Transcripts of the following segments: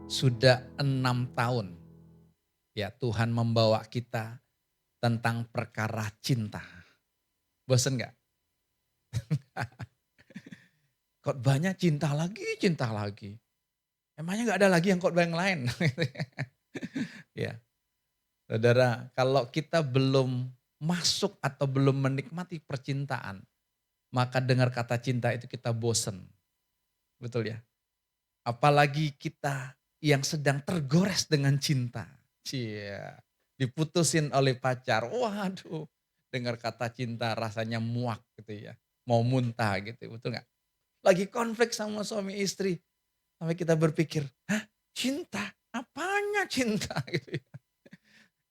Sudah 6 tahun ya Tuhan membawa kita tentang perkara cinta. Bosen nggak? Khotbahnya cinta lagi cinta lagi. Emangnya nggak ada lagi yang khotbah yang lain? Ya, saudara, kalau kita belum masuk atau belum menikmati percintaan, maka dengar kata cinta itu kita bosen. Betul ya? Apalagi kita yang sedang tergores dengan cinta. Cia, diputusin oleh pacar. Waduh, dengar kata cinta rasanya muak gitu ya. Mau muntah gitu, betul nggak? Lagi konflik sama suami istri. Sampai kita berpikir, hah cinta? Apanya cinta? Gitu ya.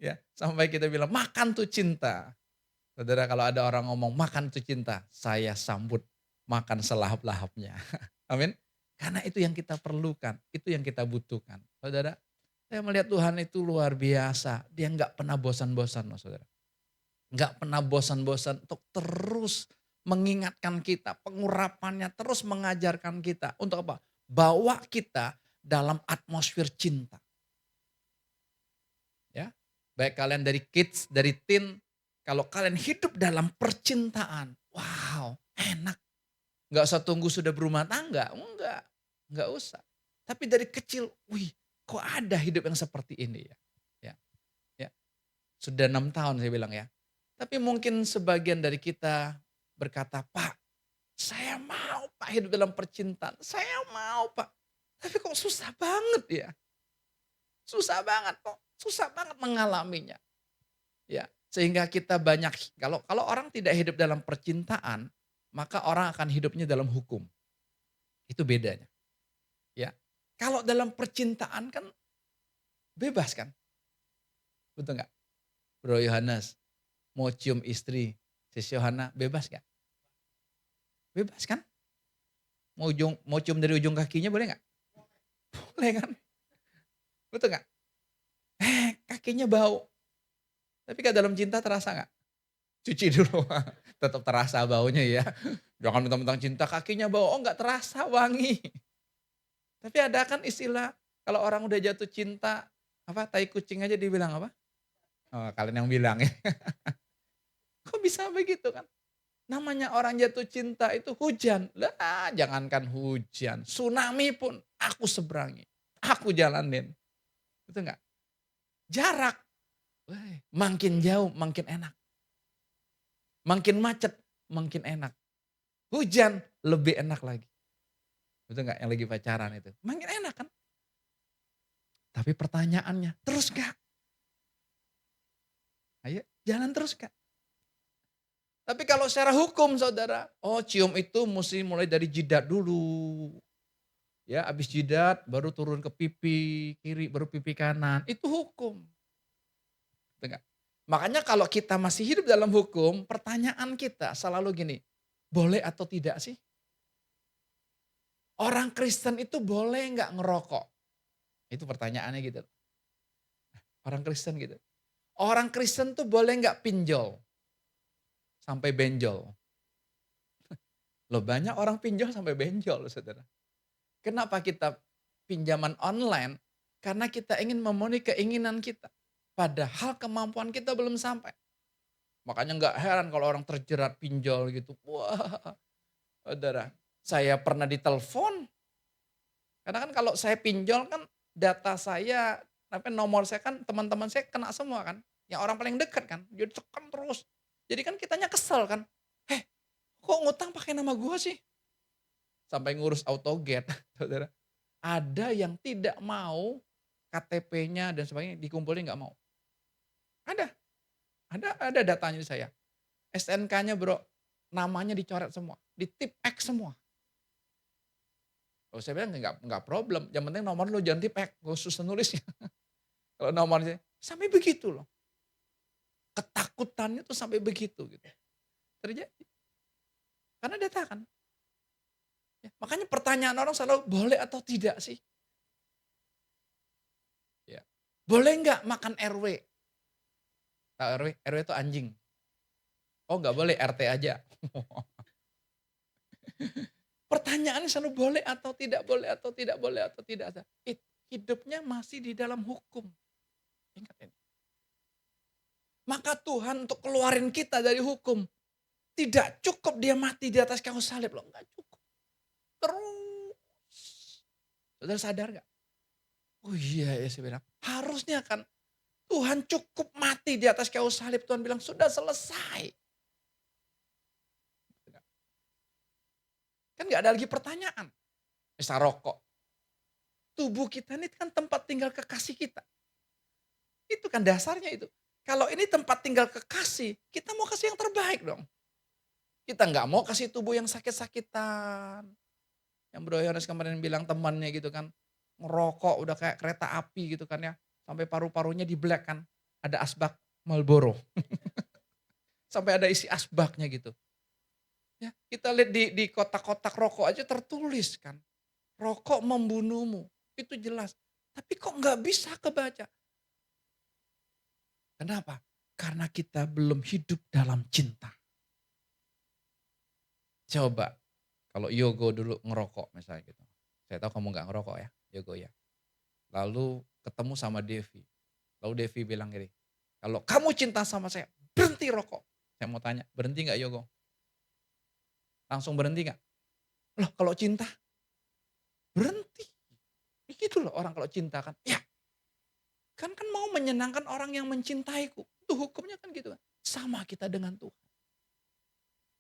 Ya, sampai kita bilang makan tuh cinta. Saudara, kalau ada orang ngomong makan tuh cinta, saya sambut makan selahap-lahapnya. Amin. Karena itu yang kita perlukan, itu yang kita butuhkan. Saudara, saya melihat Tuhan itu luar biasa. Dia nggak pernah bosan-bosan loh saudara. Nggak pernah bosan-bosan untuk terus mengingatkan kita. Pengurapannya terus mengajarkan kita. Untuk apa? Bawa kita dalam atmosfer cinta. Ya, baik kalian dari kids, dari teen, kalau kalian hidup dalam percintaan, wow, enak. Nggak usah tunggu sudah berumah tangga, enggak usah. Tapi dari kecil, wih, kok ada hidup yang seperti ini ya? Ya, ya. Sudah 6 tahun saya bilang ya. Tapi mungkin sebagian dari kita berkata, "Pak, saya mau Pak hidup dalam percintaan. Saya mau Pak. Tapi kok susah banget ya? Susah banget kok. Susah banget mengalaminya." Ya, sehingga kita banyak kalau kalau orang tidak hidup dalam percintaan, maka orang akan hidupnya dalam hukum. Itu bedanya, ya. Kalau dalam percintaan kan bebas kan, betul nggak? Bro Yohanes, mau cium istri, Sis Yohana bebas nggak? Bebas kan? Mau cium dari ujung kakinya boleh nggak? Boleh kan? Betul nggak? Kakinya bau, tapi kan dalam cinta terasa nggak? Cuci dulu, tetap terasa baunya ya. Jangan mentang-mentang cinta kakinya bau, oh nggak terasa wangi. Tapi ada kan istilah kalau orang udah jatuh cinta, apa tai kucing aja dibilang apa? Oh, kalian yang bilang ya. Kok bisa begitu kan? Namanya orang jatuh cinta itu hujan. Lah, jangankan hujan, tsunami pun aku seberangi. Aku jalanin. Betul nggak? Jarak, makin jauh makin enak. Makin macet makin enak. Hujan lebih enak lagi. Betul nggak yang lagi pacaran itu? Makin enak kan? Tapi pertanyaannya, terus nggak? Ayo, jalan terus nggak? Tapi kalau secara hukum saudara, oh cium itu mesti mulai dari jidat dulu. Ya, habis jidat baru turun ke pipi kiri, baru pipi kanan. Itu hukum. Betul nggak? Makanya kalau kita masih hidup dalam hukum, pertanyaan kita selalu gini, boleh atau tidak sih? Orang Kristen itu boleh nggak ngerokok? Itu pertanyaannya gitu. Orang Kristen gitu. Orang Kristen tuh boleh nggak pinjol? Sampai benjol. Loh banyak orang pinjol sampai benjol saudara. Kenapa kita pinjaman online? Karena kita ingin memenuhi keinginan kita. Padahal kemampuan kita belum sampai. Makanya nggak heran kalau orang terjerat pinjol gitu. Wah, saudara, saya pernah ditelepon. Karena kan kalau saya pinjol kan data saya, apa nomor saya kan teman-teman saya kena semua kan. Yang orang paling dekat kan. Jadi tekan terus. Jadi kan kitanya kesel kan. Eh, kok ngutang pakai nama gua sih? Sampai ngurus autoget, saudara. Ada yang tidak mau KTP-nya dan sebagainya dikumpulin nggak mau. Ada, ada datanya di saya. SNK-nya bro, namanya dicoret semua, di tip X semua. Kalau saya bilang nggak problem, yang penting nomor lu jangan tip X, gak susah nulisnya. Kalau nomornya, sampai begitu loh. Ketakutannya tuh sampai begitu gitu. Terjadi, karena data kan. Ya, makanya pertanyaan orang selalu boleh atau tidak sih? Ya. Boleh nggak makan RW? Tahu RW? RW itu anjing. Oh nggak boleh, RT aja. Pertanyaannya selalu boleh atau tidak boleh atau tidak boleh atau tidak. hidupnya masih di dalam hukum. Ingat ini. Maka Tuhan untuk keluarin kita dari hukum. Tidak cukup dia mati di atas kayu salib loh. Enggak cukup. Terus. Saudara sadar gak? Oh iya ya saya bilang. Harusnya kan Tuhan cukup mati di atas kayu salib. Tuhan bilang sudah selesai. Kan gak ada lagi pertanyaan. Misal rokok. Tubuh kita ini kan tempat tinggal kekasih kita. Itu kan dasarnya itu. Kalau ini tempat tinggal kekasih, kita mau kasih yang terbaik dong. Kita nggak mau kasih tubuh yang sakit-sakitan. Yang Bro Yohanes kemarin bilang temannya gitu kan, ngerokok udah kayak kereta api gitu kan ya. Sampai paru-parunya di black kan. Ada asbak Marlboro. Sampai ada isi asbaknya gitu. Ya, kita lihat di kotak-kotak rokok aja tertulis kan. Rokok membunuhmu. Itu jelas. Tapi kok nggak bisa kebaca. Kenapa? Karena kita belum hidup dalam cinta. Coba, kalau Yogo dulu ngerokok misalnya gitu. Saya tahu kamu nggak ngerokok ya, Yogo ya. Lalu ketemu sama Devi. Lalu Devi bilang gini, kalau kamu cinta sama saya, berhenti rokok. Saya mau tanya, berhenti nggak Yogo? Langsung berhenti nggak? Loh kalau cinta, berhenti. Gitu loh orang kalau cinta kan. Ya, kan mau menyenangkan orang yang mencintaiku. Itu hukumnya kan gitu kan. Sama kita dengan Tuhan.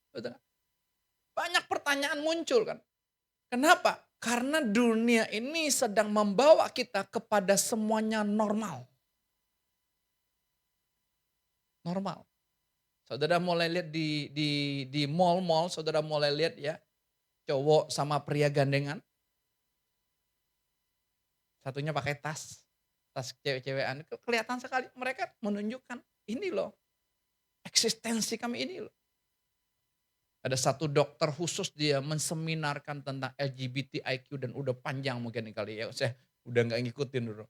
Betul nggak? Banyak pertanyaan muncul kan. Kenapa? Karena dunia ini sedang membawa kita kepada semuanya normal. Normal. Saudara mulai lihat di mall-mall, saudara mulai lihat ya, cowok sama pria gandengan. Satunya pakai tas cewek-cewekan. Kelihatan sekali mereka menunjukkan ini loh, eksistensi kami ini loh. Ada satu dokter khusus dia menseminarkan tentang LGBTIQ dan udah panjang mungkin kali ya. Saya udah nggak ngikutin dulu.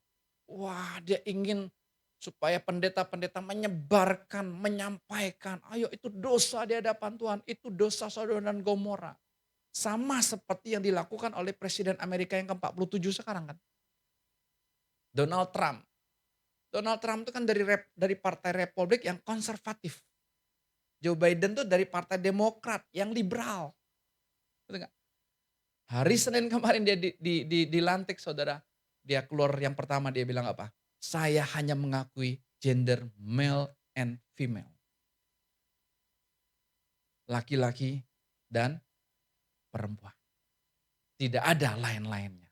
Wah, dia ingin supaya pendeta-pendeta menyebarkan, menyampaikan, ayo itu dosa di hadapan Tuhan, itu dosa Sodom dan Gomora. Sama seperti yang dilakukan oleh Presiden Amerika yang ke-47 sekarang kan. Donald Trump. Donald Trump itu kan dari Partai Republik yang konservatif. Joe Biden tuh dari Partai Demokrat yang liberal. Betul nggak? Hari Senin kemarin dia dilantik saudara. Dia keluar yang pertama dia bilang apa? Saya hanya mengakui gender male and female. Laki-laki dan perempuan. Tidak ada lain-lainnya.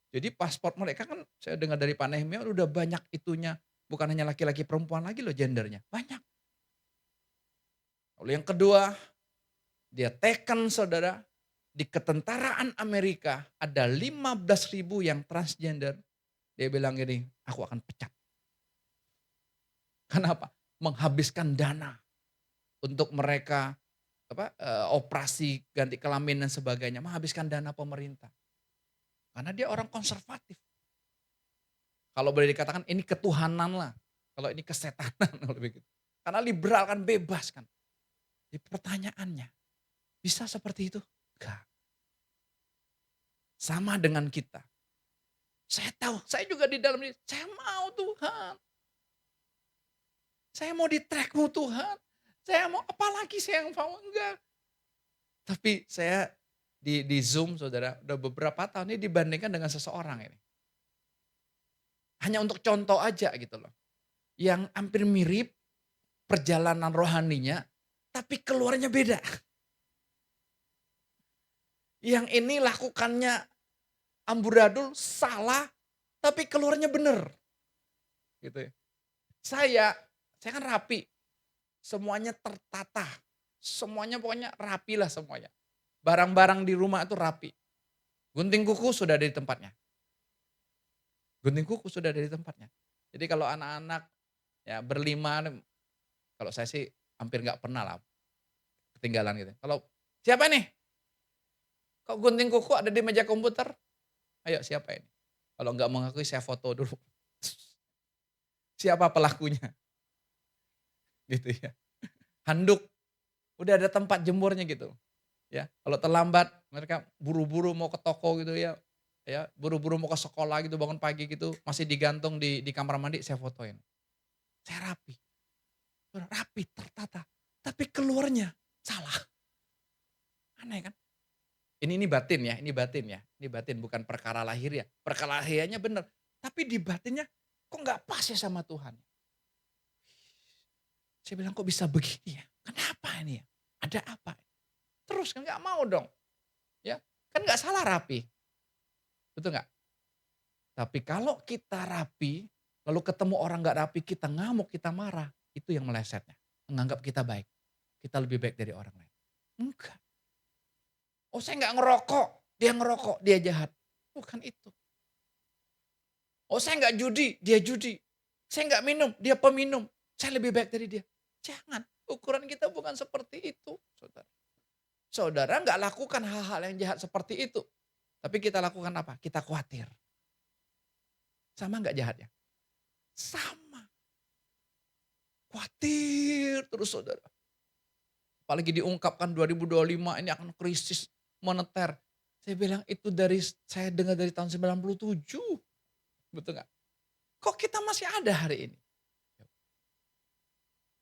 Jadi paspor mereka kan saya dengar dari Pak Nehemia udah banyak itunya. Bukan hanya laki-laki perempuan lagi loh gendernya. Banyak. Lalu yang kedua, dia teken saudara. Di ketentaraan Amerika ada 15.000 yang transgender. Dia bilang gini, aku akan pecat. Kenapa? Menghabiskan dana untuk mereka operasi ganti kelamin dan sebagainya. Menghabiskan dana pemerintah. Karena dia orang konservatif. Kalau boleh dikatakan ini ketuhanan lah. Kalau ini kesetanan. Kalau begitu. Karena liberal kan bebas kan. Jadi pertanyaannya, bisa seperti itu? Enggak. Sama dengan kita. Saya tahu, saya juga di dalam ini, saya mau Tuhan. Saya mau di trackmu Tuhan. Saya mau, apalagi saya yang mau, enggak. Tapi saya di Zoom saudara, udah beberapa tahun ini dibandingkan dengan seseorang ini. Hanya untuk contoh aja gitu loh. Yang hampir mirip perjalanan rohaninya, tapi keluarnya beda. Yang ini lakukannya amburadul, salah, tapi keluarnya bener. Gitu ya. Saya kan rapi, semuanya tertata, semuanya pokoknya rapi lah semuanya. Barang-barang di rumah itu rapi. Gunting kuku sudah ada di tempatnya. Gunting kuku sudah ada di tempatnya. Jadi kalau anak-anak ya berlima, kalau saya sih hampir nggak pernah lah ketinggalan gitu. Kalau siapa nih? Kok gunting kuku ada di meja komputer? Ayo siapa ini? Kalau nggak mengakui saya foto dulu. Siapa pelakunya? Gitu ya. Handuk, udah ada tempat jemurnya gitu. Ya, kalau terlambat mereka buru-buru mau ke toko gitu ya. ya, buru-buru mau ke sekolah gitu, bangun pagi gitu, masih digantung di kamar mandi, saya fotoin. Saya rapi, rapi, tertata, tapi keluarnya salah. Aneh kan? Ini batin ya, ini batin ya, ini batin bukan perkara lahir ya. Perkara lahirnya bener, tapi di batinnya kok nggak pas ya sama Tuhan. Saya bilang kok bisa begini ya? Kenapa ini ya? Ada apa? Terus kan nggak mau dong, ya kan nggak salah rapi, betul nggak? Tapi kalau kita rapi, lalu ketemu orang nggak rapi, kita ngamuk, kita marah, itu yang melesetnya. Menganggap kita baik, kita lebih baik dari orang lain. Enggak. Oh saya nggak ngerokok, dia jahat. Bukan itu. Oh saya nggak judi, dia judi. Saya nggak minum, dia peminum. Saya lebih baik dari dia. Jangan, ukuran kita bukan seperti itu, saudara. Saudara nggak lakukan hal-hal yang jahat seperti itu. Tapi kita lakukan apa? Kita khawatir. Sama nggak jahatnya? Sama. Khawatir terus saudara. Apalagi diungkapkan 2025 ini akan krisis moneter. Saya bilang itu saya dengar dari tahun 97. Betul nggak? Kok kita masih ada hari ini?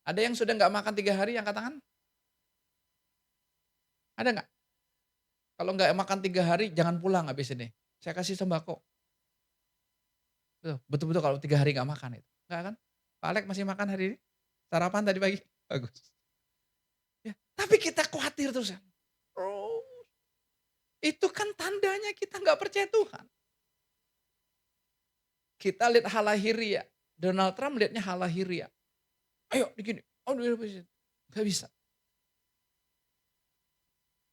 Ada yang sudah nggak makan 3 hari angkat tangan? Ada nggak? Kalau nggak makan 3 hari jangan pulang habis ini. Saya kasih sembako. Betul-betul kalau 3 hari nggak makan itu. Nggak kan? Pak Alek masih makan hari ini? Sarapan tadi pagi? Bagus. Ya, tapi kita khawatir terus kan. Oh, itu kan tandanya kita nggak percaya Tuhan. Kita lihat hal lahiriah. Donald Trump lihatnya hal lahiriah. Ayo begini. Oh, nggak bisa.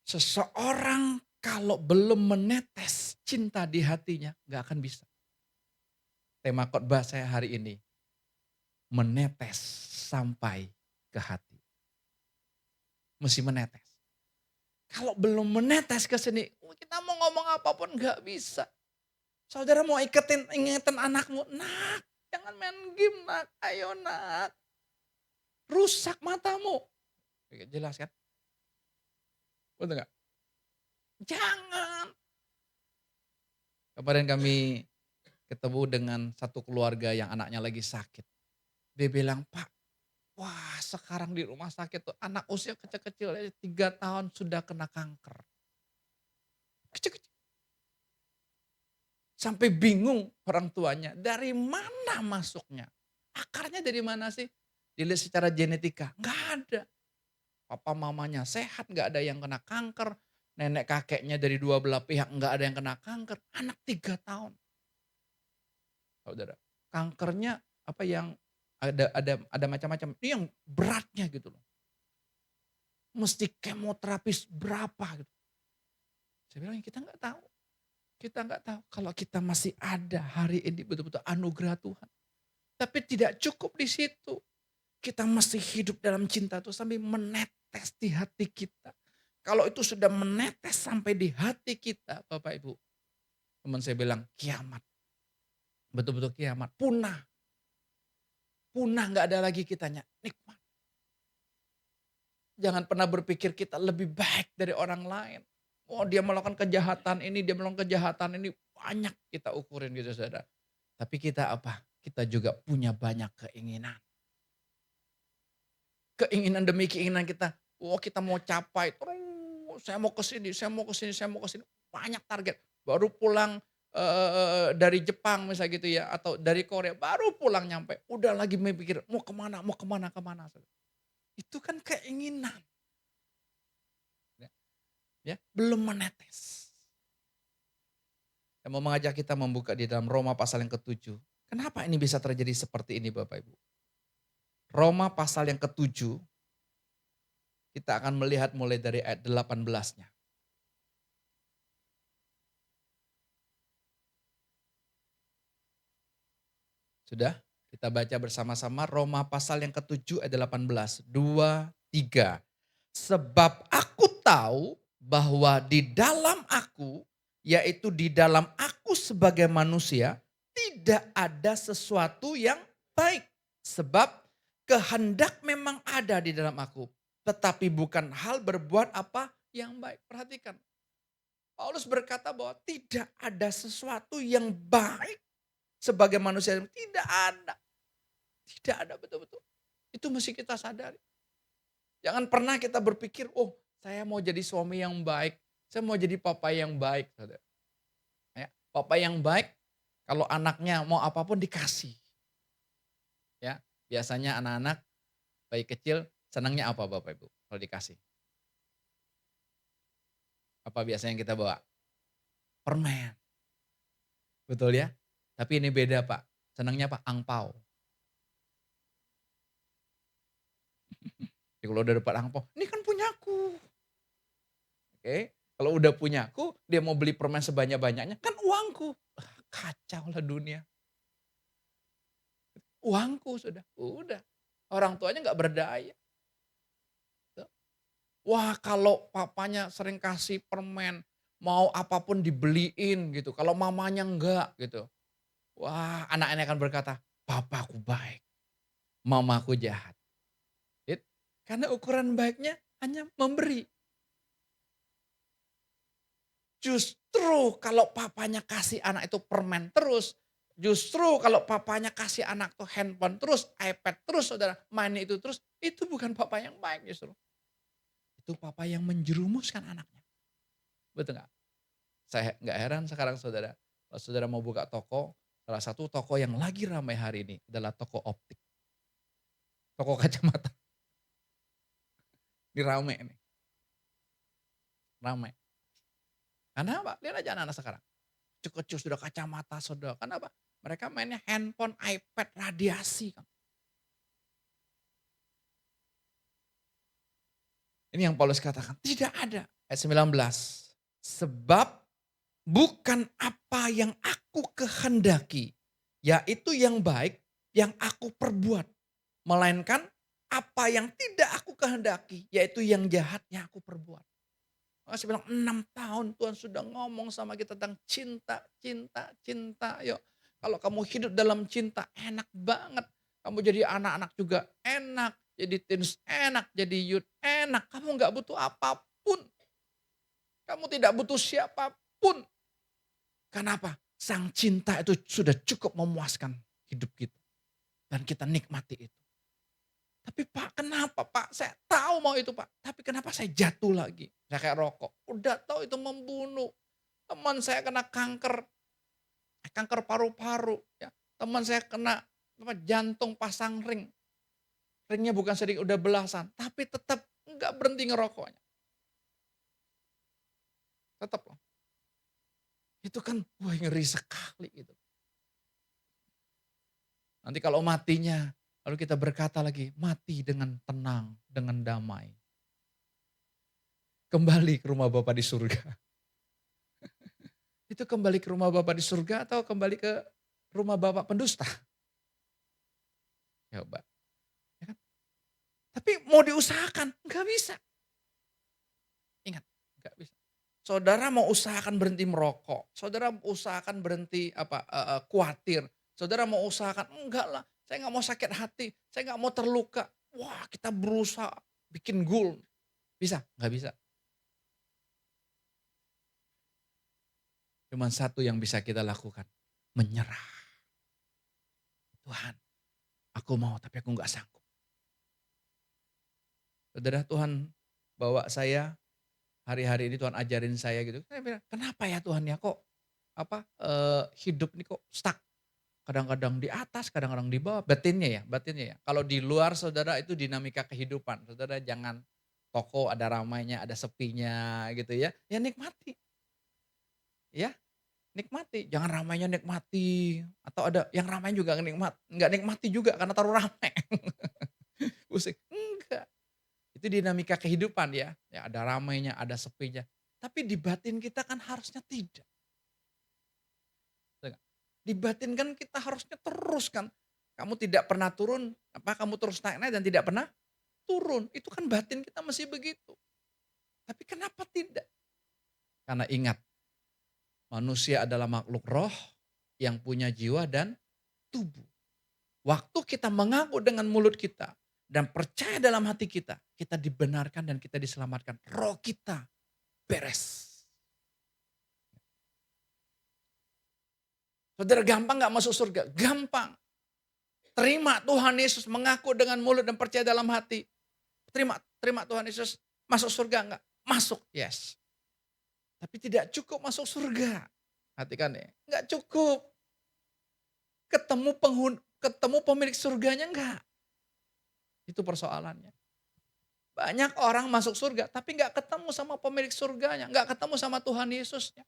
Seseorang kalau belum menetes cinta di hatinya, nggak akan bisa. Tema khotbah saya hari ini, menetes sampai ke hati. Mesti menetes. Kalau belum menetes ke sini, kita mau ngomong apapun nggak bisa. Saudara mau ingetin anakmu, nak jangan main game nak, ayo nak. Rusak matamu. Jelas kan? Betul nggak? Jangan. Kemarin kami ketemu dengan satu keluarga yang anaknya lagi sakit. Dia bilang, Pak, wah sekarang di rumah sakit tuh anak usia kecil-kecil 3 tahun sudah kena kanker. Kecil-kecil. Sampai bingung orang tuanya, dari mana masuknya? Akarnya dari mana sih? Dilihat secara genetika, nggak ada. Papa mamanya sehat, nggak ada yang kena kanker. Nenek kakeknya dari dua belah pihak nggak ada yang kena kanker. Anak 3 tahun. Saudara, kankernya apa yang ada macam-macam. Ini yang beratnya gitu loh. Mesti kemoterapis berapa gitu. Saya bilang kita nggak tahu. Kita nggak tahu kalau kita masih ada hari ini betul-betul anugerah Tuhan. Tapi tidak cukup di situ. Kita masih hidup dalam cinta itu sampai menetes di hati kita. Kalau itu sudah menetes sampai di hati kita, Bapak Ibu. Teman saya bilang kiamat. Betul-betul kiamat. Punah. Punah nggak ada lagi kitanya. Nikmat. Jangan pernah berpikir kita lebih baik dari orang lain. Oh dia melakukan kejahatan ini, dia melakukan kejahatan ini. Banyak kita ukurin gitu saudara. Tapi kita apa? Kita juga punya banyak keinginan. Keinginan demi keinginan kita. Oh kita mau capai terus. Saya mau ke sini, saya mau ke sini, saya mau ke sini. Banyak target. Baru pulang dari Jepang misalnya gitu ya. Atau dari Korea. Baru pulang nyampe. Udah lagi mikir mau kemana, mau kemana, kemana. Itu kan keinginan. Ya, belum menetes. Saya mau mengajak kita membuka di dalam Roma pasal yang ke-7. Kenapa ini bisa terjadi seperti ini Bapak Ibu? Roma pasal yang ke-7, kita akan melihat mulai dari ayat 18-nya. Sudah? Kita baca bersama-sama Roma pasal yang ke-7 ayat 18. 2, 3. Sebab aku tahu bahwa di dalam aku, yaitu di dalam aku sebagai manusia, tidak ada sesuatu yang baik. Sebab kehendak memang ada di dalam aku. Tetapi bukan hal berbuat apa yang baik. Perhatikan. Paulus berkata bahwa tidak ada sesuatu yang baik sebagai manusia. Tidak ada. Tidak ada betul-betul. Itu mesti kita sadari. Jangan pernah kita berpikir, oh saya mau jadi suami yang baik. Saya mau jadi papa yang baik. Saudara. Ya, papa yang baik kalau anaknya mau apapun dikasih. Ya, biasanya anak-anak bayi kecil senangnya apa Bapak Ibu kalau dikasih? Apa biasanya yang kita bawa? Permen. Betul ya? Tapi ini beda Pak. Senangnya apa? Angpau. Jadi kalau udah dapat angpau, ini kan punyaku. Oke. Kalau udah punyaku, dia mau beli permen sebanyak-banyaknya, kan uangku. Kacau lah dunia. Uangku sudah. Udah. Orang tuanya nggak berdaya. Wah kalau papanya sering kasih permen, mau apapun dibeliin gitu. Kalau mamanya enggak gitu. Wah anak-anak akan berkata, papaku baik, mamaku jahat. It, karena ukuran baiknya hanya memberi. Justru kalau papanya kasih anak itu permen terus, justru kalau papanya kasih anak tuh handphone terus, iPad terus saudara, main itu terus, itu bukan papa yang baik justru. Itu papa yang menjerumuskan anaknya. Betul nggak? Saya nggak heran sekarang saudara, kalau saudara mau buka toko, salah satu toko yang lagi ramai hari ini adalah toko optik, toko kacamata. Ini rame nih, rame. Karena apa? Lihat aja anak-anak sekarang. Kecil-kecil sudah kacamata saudara. Kenapa? Mereka mainnya handphone, iPad, radiasi. Ini yang Paulus katakan, tidak ada. Ayat 19. Sebab bukan apa yang aku kehendaki, yaitu yang baik yang aku perbuat. Melainkan apa yang tidak aku kehendaki, yaitu yang jahat yang aku perbuat. Saya bilang 6 tahun Tuhan sudah ngomong sama kita tentang cinta, cinta, cinta. Yuk, kalau kamu hidup dalam cinta enak banget. Kamu jadi anak-anak juga enak, jadi teens enak, jadi youth enak. Kamu nggak butuh apapun. Kamu tidak butuh siapapun. Kenapa? Sang cinta itu sudah cukup memuaskan hidup kita. Dan kita nikmati itu. Tapi Pak kenapa Pak? Saya tahu mau itu Pak. Tapi kenapa saya jatuh lagi? Saya kayak rokok. Udah tahu itu membunuh. Teman saya kena kanker. Kanker paru-paru. Ya. Teman saya kena jantung pasang ring. Ringnya bukan sedikit udah belasan. Tapi tetap enggak berhenti ngerokoknya. Tetap loh. Itu kan wah ngeri sekali itu. Nanti kalau matinya, lalu kita berkata lagi, mati dengan tenang, dengan damai. Kembali ke rumah Bapa di surga. Itu kembali ke rumah Bapa di surga atau kembali ke rumah Bapak pendusta? Coba. Ya kan? Tapi mau diusahakan, nggak bisa. Ingat, nggak bisa. Saudara mau usahakan berhenti merokok, saudara usahakan berhenti khawatir, saudara mau usahakan enggak lah, saya nggak mau sakit hati, saya nggak mau terluka. Wah kita berusaha bikin goal, bisa? Nggak bisa. Cuman satu yang bisa kita lakukan, menyerah. Tuhan, aku mau tapi aku nggak sanggup. Saudara Tuhan bawa saya hari-hari ini Tuhan ajarin saya gitu. Saya bilang, kenapa ya Tuhan ya kok hidup ini kok stuck. Kadang-kadang di atas, kadang-kadang di bawah. Batinnya ya. Kalau di luar saudara itu dinamika kehidupan. Saudara jangan toko ada ramainya, ada sepinya gitu ya. Ya nikmati. Ya nikmati. Jangan ramainya nikmati. Atau ada yang ramai juga nggak nikmati juga karena terlalu ramai. Pusing. Enggak. Itu dinamika kehidupan ya. Ya ada ramainya, ada sepinya. Tapi di batin kita kan harusnya tidak. Di batin kan kita harusnya terus kan. Kamu tidak pernah turun, kamu terus naik-naik dan tidak pernah turun. Itu kan batin kita masih begitu. Tapi kenapa tidak? Karena ingat, manusia adalah makhluk roh yang punya jiwa dan tubuh. Waktu kita mengaku dengan mulut kita dan percaya dalam hati kita dibenarkan dan kita diselamatkan. Roh kita beres. Saudara gampang nggak masuk surga? Gampang. Terima Tuhan Yesus, mengaku dengan mulut dan percaya dalam hati. Terima, terima Tuhan Yesus. Masuk surga enggak? Masuk, yes. Tapi tidak cukup masuk surga. Perhatikan ya, enggak cukup. Ketemu pemilik surganya enggak. Itu persoalannya. Banyak orang masuk surga, tapi enggak ketemu sama pemilik surganya. Enggak ketemu sama Tuhan Yesusnya.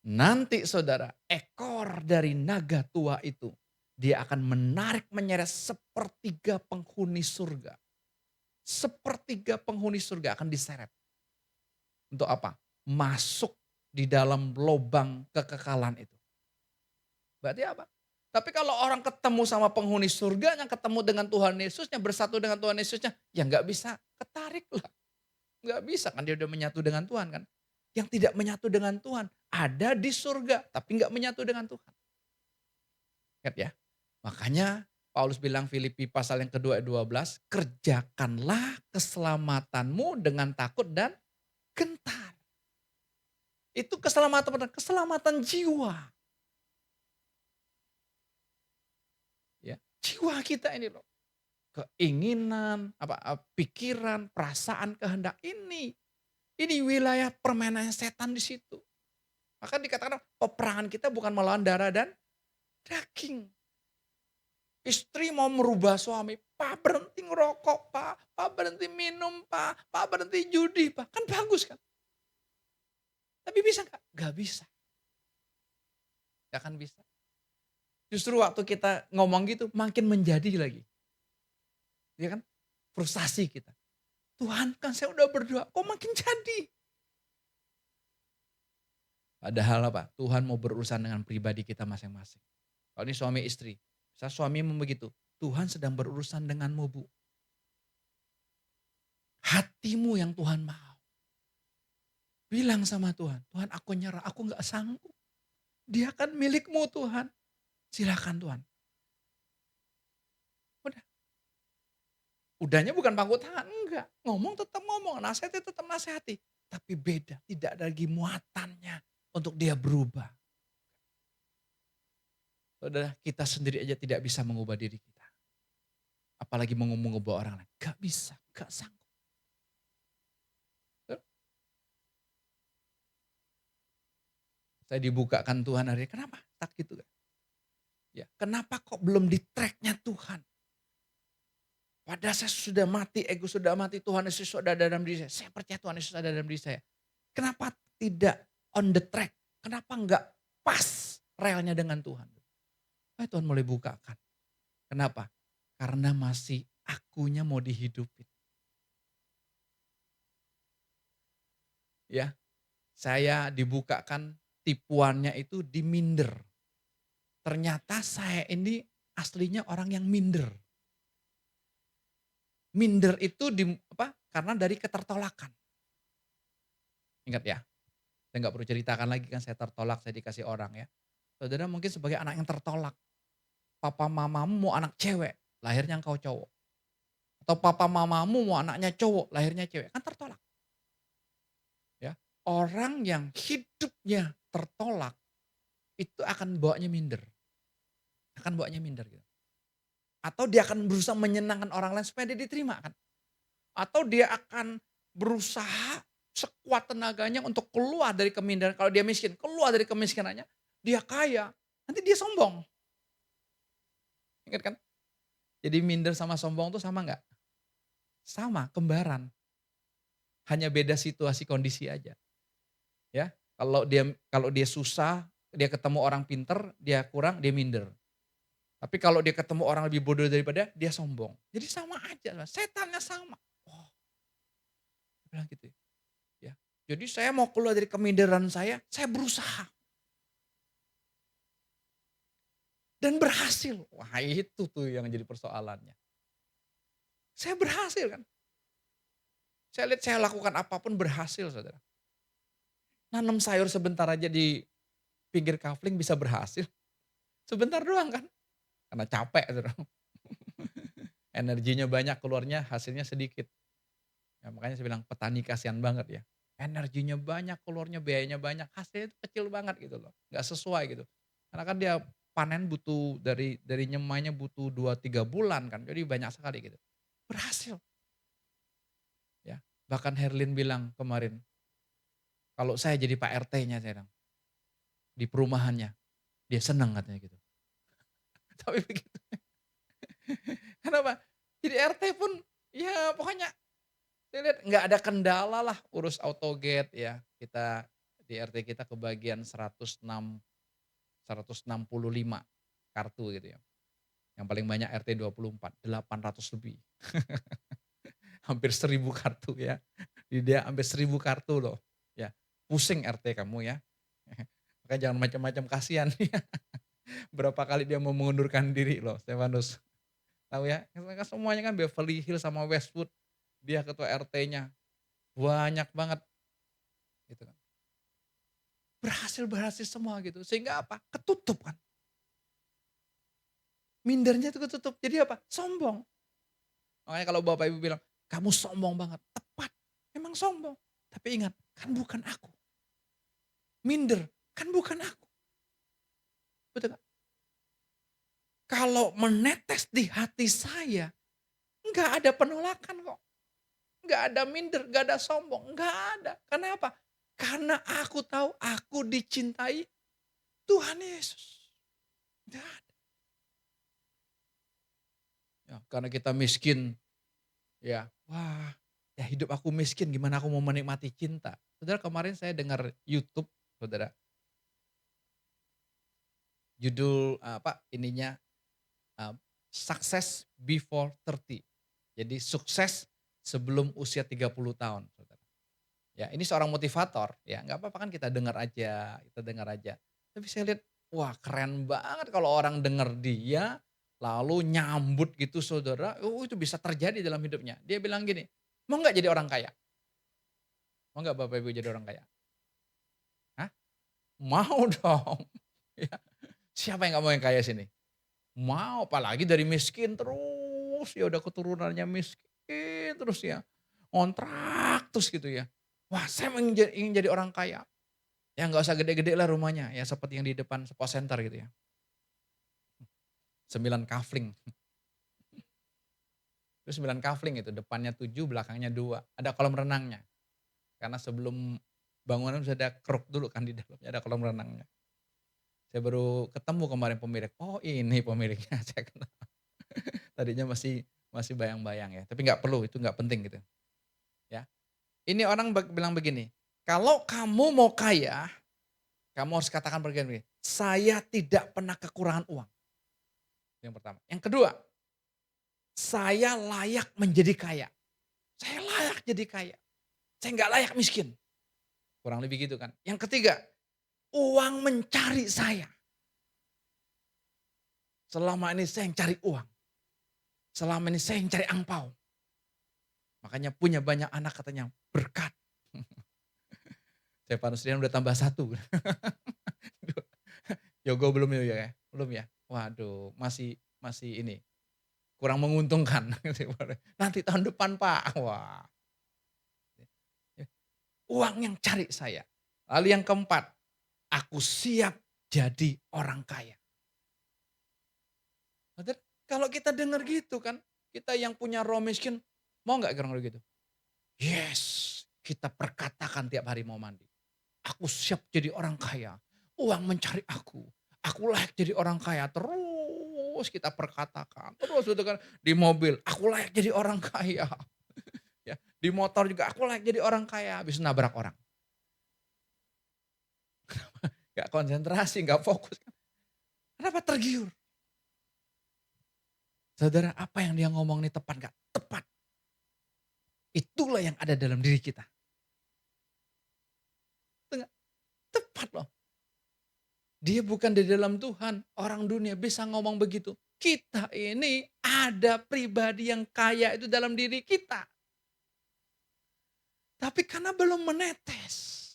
Nanti saudara, ekor dari naga tua itu, dia akan menarik menyeret sepertiga penghuni surga. Sepertiga penghuni surga akan diseret. Untuk apa? Masuk di dalam lubang kekekalan itu. Berarti apa? Tapi kalau orang ketemu sama penghuni surganya, ketemu dengan Tuhan Yesusnya, bersatu dengan Tuhan Yesusnya, ya nggak bisa ketarik lah. Nggak bisa kan dia udah menyatu dengan Tuhan kan. Yang tidak menyatu dengan Tuhan ada di surga, tapi nggak menyatu dengan Tuhan. Ingat ya. Makanya Paulus bilang Filipi pasal yang kedua ayat 12, kerjakanlah keselamatanmu dengan takut dan gentar. Itu keselamatan jiwa. Ya, jiwa kita ini loh. Keinginan, pikiran, perasaan, kehendak ini. Ini wilayah permainan setan di situ. Maka dikatakan peperangan kita bukan melawan darah dan daging. Istri mau merubah suami, Pak berhenti ngerokok Pak, Pak berhenti minum Pak berhenti judi Pak. Kan bagus kan. Tapi bisa gak? Gak bisa. Gak akan bisa. Justru waktu kita ngomong gitu makin menjadi lagi. Ya kan? Frustasi kita. Tuhan kan saya udah berdoa, kok makin jadi? Padahal apa? Tuhan mau berurusan dengan pribadi kita masing-masing. Kalau ini suami istri, saya suami mau begitu. Tuhan sedang berurusan denganmu bu. Hatimu yang Tuhan mau. Bilang sama Tuhan, Tuhan aku nyerah, aku gak sanggup. Dia kan milikmu Tuhan. Silakan Tuhan. Udah. Udahnya bukan pangku tangan, enggak. Ngomong tetap ngomong, nasihati tetap nasihati. Tapi beda, tidak ada lagi muatannya untuk dia berubah. Saudara, kita sendiri aja tidak bisa mengubah diri kita. Apalagi mengubah orang lain. Gak bisa, gak sanggup. Saya dibukakan Tuhan hari ini, kenapa? Tak gitu kan? Ya, kenapa kok belum di tracknya Tuhan? Padahal saya sudah mati, ego sudah mati, Tuhan Yesus sudah ada dalam diri saya. Saya percaya Tuhan Yesus ada dalam diri saya. Kenapa tidak on the track? Kenapa enggak pas relnya dengan Tuhan? Tuhan mulai bukakan. Kenapa? Karena masih akunya mau dihidupin. Ya, saya dibukakan tipuannya itu di minder. Ternyata saya ini aslinya orang yang minder. Minder itu karena dari ketertolakan. Ingat ya, saya nggak perlu ceritakan lagi kan saya tertolak, saya dikasih orang ya. Saudara mungkin sebagai anak yang tertolak. Papa mamamu mau anak cewek, lahirnya engkau cowok. Atau papa mamamu mau anaknya cowok, lahirnya cewek. Kan tertolak. Ya, orang yang hidupnya tertolak, itu akan bawanya minder. Akan bawanya minder gitu. Atau dia akan berusaha menyenangkan orang lain supaya dia diterima kan. Atau dia akan berusaha sekuat tenaganya untuk keluar dari keminderan. Kalau dia miskin, keluar dari kemiskinannya. Dia kaya, nanti dia sombong. Ingat kan? Jadi minder sama sombong tuh sama nggak? Sama, kembaran. Hanya beda situasi kondisi aja. Ya, kalau dia susah, dia ketemu orang pinter, dia kurang, dia minder. Tapi kalau dia ketemu orang lebih bodoh daripada, dia sombong. Jadi sama aja, setannya sama. Oh, dia bilang gitu ya. Jadi saya mau keluar dari keminderan saya berusaha. Dan berhasil. Wah itu tuh yang jadi persoalannya. Saya berhasil kan. Saya lihat saya lakukan apapun berhasil saudara. Nanam sayur sebentar aja di pinggir kafling bisa berhasil. Sebentar doang kan. Karena capek saudara. Energinya banyak keluarnya hasilnya sedikit. Ya, makanya saya bilang petani kasihan banget ya. Energinya banyak keluarnya biayanya banyak hasilnya itu kecil banget gitu loh. Gak sesuai gitu. Karena kan dia panen butuh dari nyemainya butuh 2 3 bulan kan, jadi banyak sekali gitu. Berhasil ya. Bahkan Herlin bilang kemarin, "Kalau saya jadi Pak RT-nya," saya bilang, "di perumahannya, dia senang," katanya gitu. Tapi begitu kenapa? Jadi RT pun ya pokoknya saya lihat nggak ada kendala lah urus AutoGate ya. Kita di RT kita kebagian 165 kartu gitu ya. Yang paling banyak RT 24, 800 lebih. Hampir 1.000 kartu ya. Di dia hampir 1.000 kartu loh. Ya, pusing RT kamu ya. Makanya jangan macam-macam kasihan dia. Berapa kali dia mau mengundurkan diri loh Stefanus. Tahu ya? Mereka semuanya kan Beverly Hills sama Westwood. Dia ketua RT-nya. Banyak banget gitu kan. Berhasil semua gitu. Sehingga apa? Ketutup kan. Mindernya itu ketutup. Jadi apa? Sombong. Makanya kalau Bapak Ibu bilang, "Kamu sombong banget." Tepat, memang sombong. Tapi ingat, kan bukan aku. Minder, kan bukan aku. Betul nggak? Kalau menetes di hati saya, nggak ada penolakan kok. Nggak ada minder, nggak ada sombong, nggak ada. Kenapa? Karena aku tahu aku dicintai Tuhan Yesus. Nggak ada. Ya, karena kita miskin, ya, wah, ya hidup aku miskin, gimana aku mau menikmati cinta. Saudara kemarin saya dengar YouTube, saudara, judul apa ininya, eee, Success Before 30. Jadi sukses sebelum usia 30 tahun, saudara. Ya ini seorang motivator, ya nggak apa-apa kan kita dengar aja. Tapi saya lihat, wah keren banget kalau orang dengar dia, lalu nyambut gitu saudara, oh itu bisa terjadi dalam hidupnya. Dia bilang gini, "Mau nggak jadi orang kaya? Mau nggak Bapak Ibu jadi orang kaya?" Hah? Mau dong. Ya, siapa yang nggak mau yang kaya sini? Mau, apalagi dari miskin terus, ya udah keturunannya miskin terus ya, ngontrak terus gitu ya. Wah saya ingin jadi orang kaya, ya nggak usah gede-gede lah rumahnya, ya seperti yang di depan Sport Center gitu ya, 9 kafling, itu 9 kafling itu, depannya 7 belakangnya 2 ada kolam renangnya, karena sebelum bangunan sudah ada kruk dulu kan di dalamnya, ada kolam renangnya. Saya baru ketemu kemarin pemilik, oh ini pemiliknya, saya kenal. Tadinya masih masih bayang-bayang ya, tapi nggak perlu, itu nggak penting gitu ya. Ini orang bilang begini, "Kalau kamu mau kaya, kamu harus katakan begini, 'Saya tidak pernah kekurangan uang.'" Yang pertama. Yang kedua, "Saya layak menjadi kaya. Saya layak jadi kaya. Saya nggak layak miskin." Kurang lebih gitu kan. Yang ketiga, "Uang mencari saya. Selama ini saya yang cari uang. Selama ini saya yang cari angpau. Makanya punya banyak anak katanya berkat." Stefanus Rian udah tambah satu. Yogo belum ya? Belum ya? Waduh, masih masih ini, kurang menguntungkan. Nanti tahun depan Pak, wah. Uang yang cari saya. Lalu yang keempat, aku siap jadi orang kaya. Betul? Kalau kita dengar gitu kan, kita yang punya roh miskin, mau nggak orang gitu? Yes, kita perkatakan tiap hari mau mandi. Aku siap jadi orang kaya. Uang mencari aku. Aku layak jadi orang kaya. Terus kita perkatakan. Terus itu kan di mobil, aku layak jadi orang kaya. Ya, di motor juga aku layak jadi orang kaya. Habis nabrak orang. Gak konsentrasi, gak fokus. Kenapa tergiur? Saudara, apa yang dia ngomong ini tepat gak? Tepat. Itulah yang ada dalam diri kita. Tepat loh. Dia bukan di dalam Tuhan, orang dunia bisa ngomong begitu. Kita ini ada pribadi yang kaya itu dalam diri kita. Tapi karena belum menetes,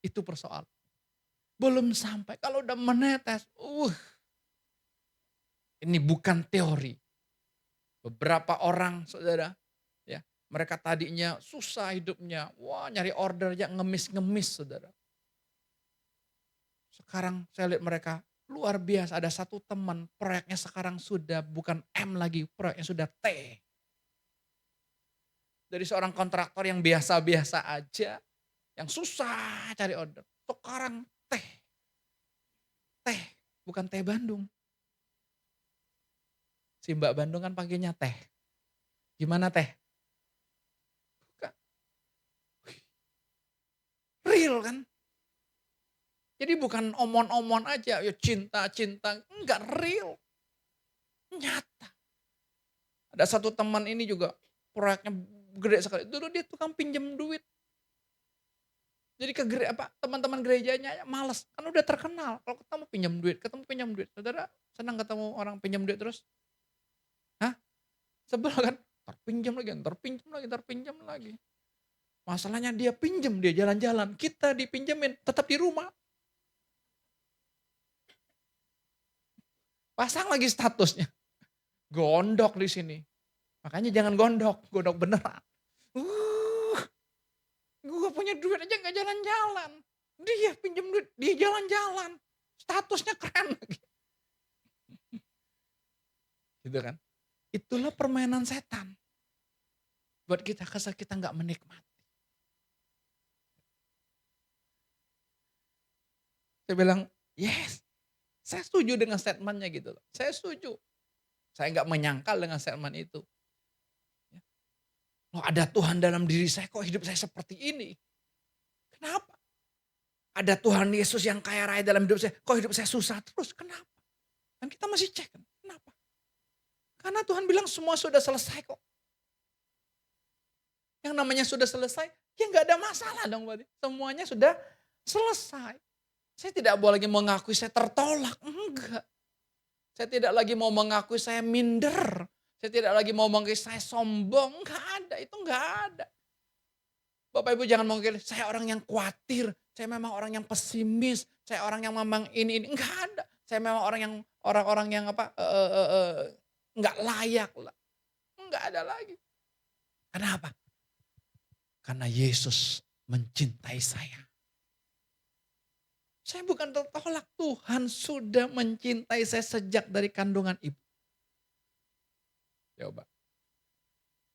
itu persoalan. Belum sampai, kalau udah menetes, ini bukan teori. Beberapa orang saudara, ya mereka tadinya susah hidupnya, wah nyari order aja ngemis-ngemis saudara. Sekarang saya lihat mereka Luar biasa, ada satu teman proyeknya sekarang sudah bukan M lagi, proyeknya sudah T. Dari seorang kontraktor yang biasa-biasa aja, yang susah cari order. Sekarang teh, bukan teh Bandung. Si Mbak Bandung kan panggilnya teh. Gimana teh? Bukan. Real kan? Jadi bukan omon-omon aja, ya cinta-cinta. Enggak real. Nyata. Ada satu teman ini juga proyeknya gede sekali. Dulu dia tukang pinjam duit. Jadi teman-teman gerejanya males, kan udah terkenal. Kalau ketemu pinjam duit. Saudara senang ketemu orang pinjam duit terus? Hah? Sebel kan? Terpinjam lagi. Masalahnya dia pinjam, dia jalan-jalan. Kita dipinjemin, tetap di rumah. Pasang lagi statusnya. Gondok di sini. Makanya jangan gondok beneran. Uh, gue punya duit aja gak jalan-jalan. Dia pinjam duit, dia jalan-jalan. Statusnya keren lagi. Gitu kan. Itulah permainan setan. Buat kita kesal kita gak menikmati. Saya bilang, yes. Saya setuju dengan statementnya gitu loh. Saya setuju. Saya gak menyangkal dengan statement itu. Oh, ada Tuhan dalam diri saya, kok hidup saya seperti ini? Kenapa? Ada Tuhan Yesus yang kaya raya dalam hidup saya, kok hidup saya susah terus? Kenapa? Kan kita masih cek kan, kenapa? Karena Tuhan bilang semua sudah selesai kok. Yang namanya sudah selesai, ya nggak ada masalah dong berarti. Semuanya sudah selesai. Saya tidak boleh lagi mengakui saya tertolak, enggak. Saya tidak lagi mau mengakui saya minder. Saya tidak lagi mau mengakui saya sombong, enggak ada, itu enggak ada. Bapak Ibu jangan mengakui saya orang yang khawatir, saya memang orang yang pesimis, saya orang yang memang ini, enggak ada. Saya memang orang-orang yang enggak layak lah. Enggak ada lagi. Kenapa? Karena Yesus mencintai saya. Saya bukan tertolak, Tuhan sudah mencintai saya sejak dari kandungan ibu. Coba.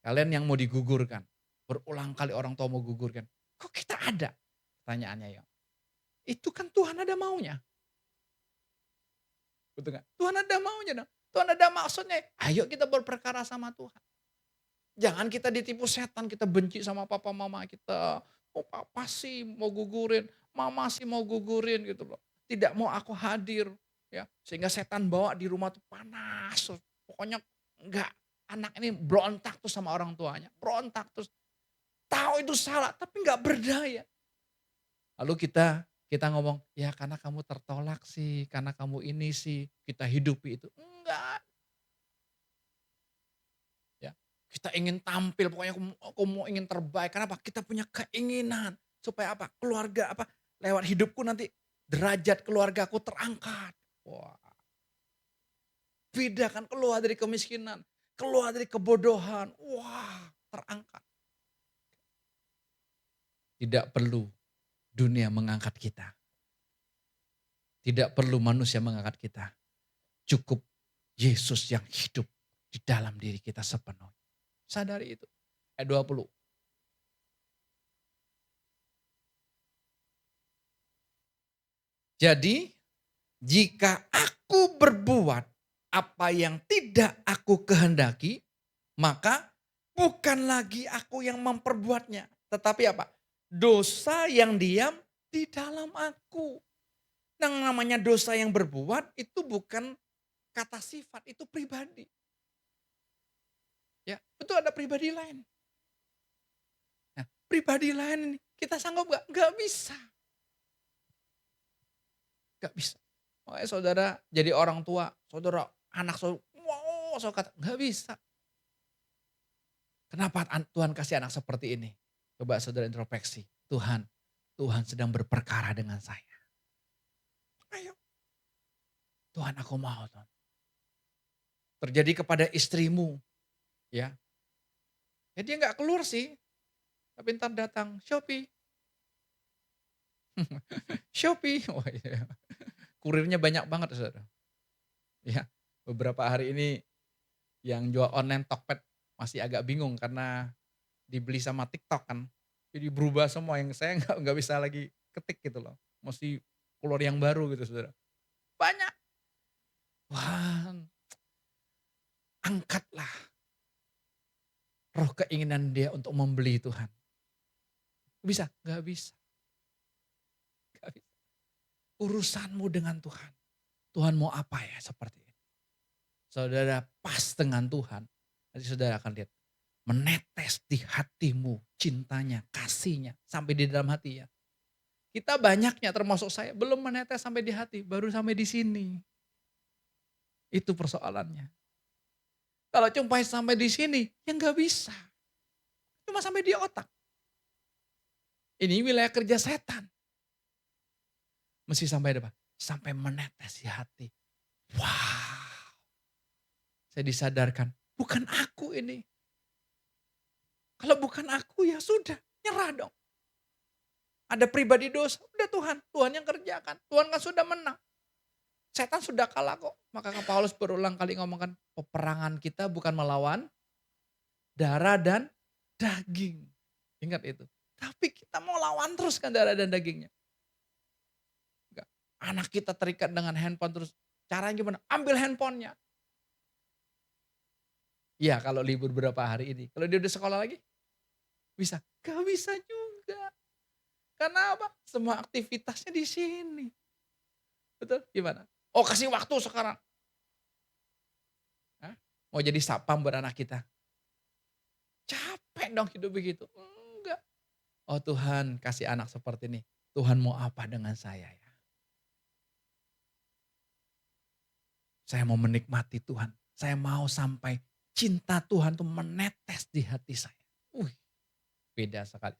Kalian yang mau digugurkan, berulang kali orang tua mau gugurkan. Kok kita ada? Pertanyaannya ya. Itu kan Tuhan ada maunya. Betul gak? Tuhan ada maunya dong. Tuhan ada maksudnya. Ayo kita berperkara sama Tuhan. Jangan kita ditipu setan, kita benci sama papa mama kita. Oh papa sih mau gugurin, mama sih mau gugurin gitu loh. Tidak mau aku hadir. Ya, sehingga setan bawa di rumah tuh panas. Pokoknya enggak. Anak ini berontak tuh sama orang tuanya. Berontak terus. Tahu itu salah tapi enggak berdaya. Lalu kita ngomong, ya karena kamu tertolak sih, karena kamu ini sih, kita hidupi itu. Enggak. Ya, kita ingin tampil, pokoknya aku mau ingin terbaik. Kenapa? Kita punya keinginan. Supaya apa? Keluarga apa? Lewat hidupku nanti derajat keluargaku terangkat. Wah. Beda kan keluar dari kemiskinan. Keluar dari kebodohan. Wah, terangkat. Tidak perlu dunia mengangkat kita. Tidak perlu manusia mengangkat kita. Cukup Yesus yang hidup di dalam diri kita sepenuhnya. Sadari itu. Ayat 20. Jadi jika aku berbuat apa yang tidak aku kehendaki, maka bukan lagi aku yang memperbuatnya. Tetapi apa? Dosa yang diam di dalam aku. Yang namanya dosa yang berbuat itu bukan kata sifat, itu pribadi. Ya, itu ada pribadi lain. Nah, pribadi lain ini kita sanggup gak? Gak bisa. Gak bisa. Makanya saudara jadi orang tua, saudara anak saudara, wow, saudara kata gak bisa. Kenapa Tuhan kasih anak seperti ini? Coba saudara introspeksi. Tuhan sedang berperkara dengan saya. Ayo. Tuhan aku mau Tuhan. Terjadi kepada istrimu. Ya. Ya dia gak keluar sih. Tapi ntar datang Shopee. Shopee. Oh iya. Kurirnya banyak banget Saudara. Ya, beberapa hari ini yang jual online Tokped masih agak bingung karena dibeli sama TikTok kan. Jadi berubah semua yang saya nggak bisa lagi ketik gitu loh. Mesti keluar yang baru gitu Saudara. Banyak. Wah, angkatlah roh keinginan dia untuk membeli Tuhan. Bisa? Nggak bisa. Nggak bisa. Urusanmu dengan Tuhan. Tuhan mau apa ya seperti ini. Saudara pas dengan Tuhan, nanti saudara akan lihat. Menetes di hatimu cintanya, kasihnya, sampai di dalam hati ya. Kita banyaknya termasuk saya, belum menetes sampai di hati, baru sampai di sini. Itu persoalannya. Kalau cuma sampai di sini, ya nggak bisa. Cuma sampai di otak. Ini wilayah kerja setan. Mesti sampai apa? Sampai menetes di hati. Wow, saya disadarkan, bukan aku ini. Kalau bukan aku ya sudah, nyerah dong. Ada pribadi dosa, udah Tuhan yang kerjakan. Tuhan kan sudah menang. Setan sudah kalah kok. Maka Paulus berulang kali ngomongkan, peperangan kita bukan melawan darah dan daging. Ingat itu. Tapi kita mau lawan terus kan darah dan dagingnya. Enggak. Anak kita terikat dengan handphone terus. Caranya gimana? Ambil handphonenya. Ya kalau libur berapa hari ini. Kalau dia udah sekolah lagi, bisa? Gak bisa juga. Karena apa? Semua aktivitasnya di sini. Betul? Gimana? Oh kasih waktu sekarang. Hah? Mau jadi sapam buat anak kita. Capek dong hidup begitu. Enggak. Oh Tuhan kasih anak seperti ini. Tuhan mau apa dengan saya ya? Saya mau menikmati Tuhan. Saya mau sampai cinta Tuhan tuh menetes di hati saya. Wih, beda sekali.